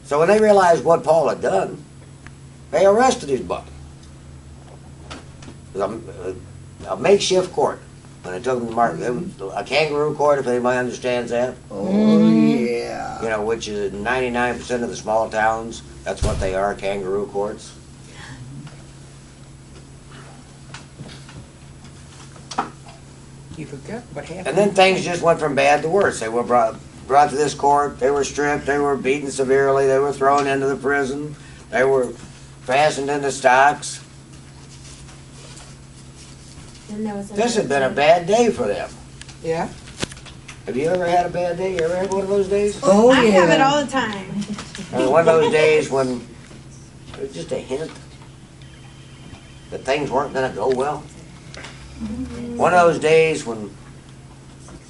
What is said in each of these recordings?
So when they realized what Paul had done, they arrested his butt. It was a makeshift court. When they took him to market, it was a kangaroo court, if anybody understands that. Oh, yeah. You know, which is 99% of the small towns, that's what they are, kangaroo courts. You forgot what happened. And then things just went from bad to worse. They were brought to this court, they were stripped, they were beaten severely, they were thrown into the prison, they were fastened into stocks. And there was This had been a bad day for them. Yeah? Have you ever had a bad day? You ever had one of those days? Oh, I have it yeah. all the time. I mean, one of those days when it was just a hint that things weren't going to go well. One of those days when it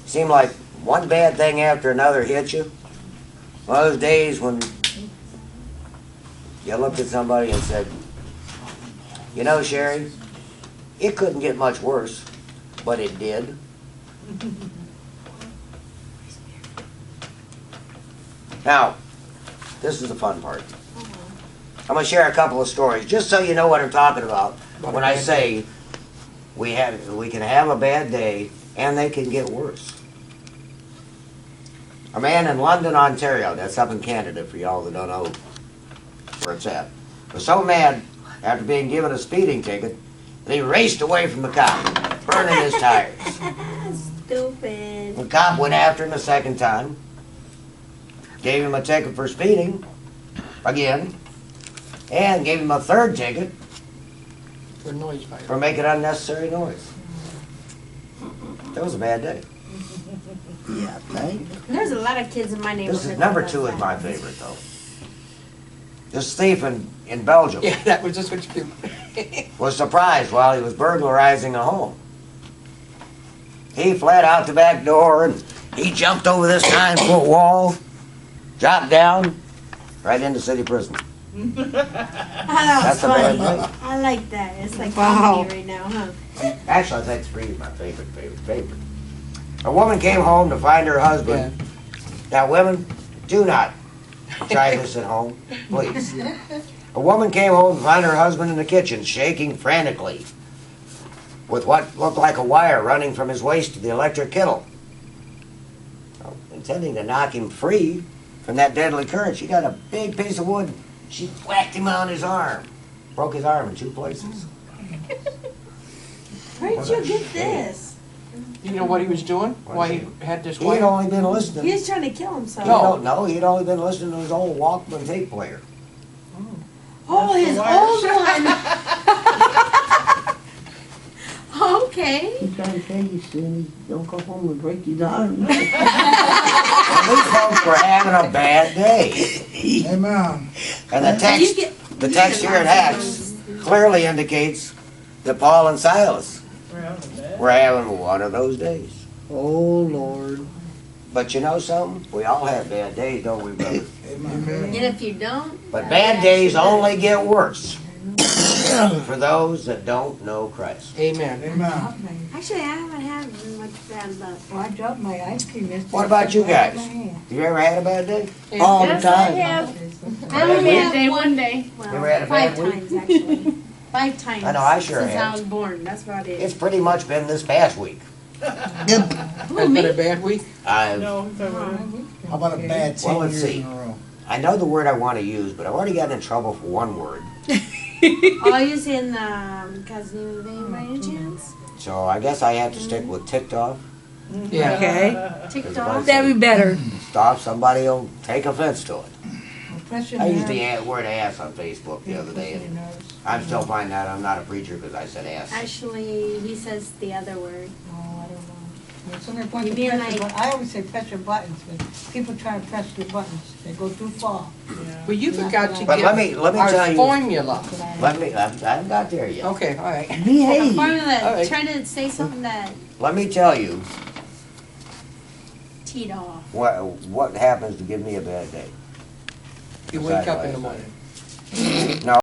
seemed like one bad thing after another hit you. One of those days when you looked at somebody and said, you know, Sherry, it couldn't get much worse, but it did. Now, this is the fun part. I'm going to share a couple of stories, just so you know what I'm talking about when I say we can have a bad day and they can get worse. A man in London, Ontario, that's up in Canada for y'all that don't know where it's at, was so mad after being given a speeding ticket that he raced away from the cop, burning his tires. Stupid. The cop went after him a second time, gave him a ticket for speeding again, and gave him a third ticket For noise violation. for making unnecessary noise. That was a bad day. Yeah, thank. There's a lot of kids in my neighborhood. This is number that 2 does is my that. favorite though. This thief in Belgium Yeah, that was just what you was surprised while he was burglarizing a home. He fled out the back door and he jumped over this 9-foot wall, dropped down, right into city prison. Oh, that was That's a bad funny. day. I like that. It's like Wow. comedy right now, huh? Actually, I think 3 is my favorite. A woman came home to find her husband. Now, women, do not try this at home, please. A woman came home to find her husband in the kitchen, shaking frantically, with what looked like a wire running from his waist to the electric kettle. Well, intending to knock him free from that deadly current, she got a big piece of wood. She whacked him on his arm. Broke his arm in 2 places. Where'd you get this? You know what he was doing? What Why is he had this He had wire? only been listening. He was trying to kill himself. No, no, he'd only been listening to his old Walkman tape player. Oh, his old one. Okay. He's trying to tell you, Sonny, don't go home and break your arm. And these folks were having a bad day. Amen. And the You text, get- the text here at Hacks clearly indicates that Paul and Silas were having one of those days. Oh, Lord. But you know something? We all have bad days, don't we, brother? And if you don't, But bad days only get worse for those that don't know Christ. Amen. Amen. actually, I haven't had much bad luck. Well, I dropped my ice cream yesterday. What about you guys? My hand. You ever had a bad day? All the Yes, I time. have. I only had day, one day. You ever had a bad 5 week? times, actually. 5 times. I know, I sure since have. I was born. That's about it. It's pretty much been this past week. Yep. Has been a bad week? I've How about a bad 10 Well, let's years see. in a row? I know the word I want to use, but I've already gotten in trouble for one word. Oh, you saying cousin name by any chance? So I guess I have to stick with ticked off. Yeah. Okay, TikTok? that'd be better. Stop, somebody will take offense to it. Pressure I used the nerves. word ass on Facebook the other day, Pressure and nerves. I'm still finding out I'm not a preacher because I said ass. Actually, he says the other word. Oh, I don't know. There's only point You to mean press the like- button. I always say press your buttons, but people try to press the buttons. They go too far. Well, you forgot to But give let me our tell you- formula. That's what I Let me, I haven't got there yet. Okay, all right. Behave. Formula, All right. trying to say something that Let me tell you teed off. what happens to give me a bad day. You wake up in the morning. No.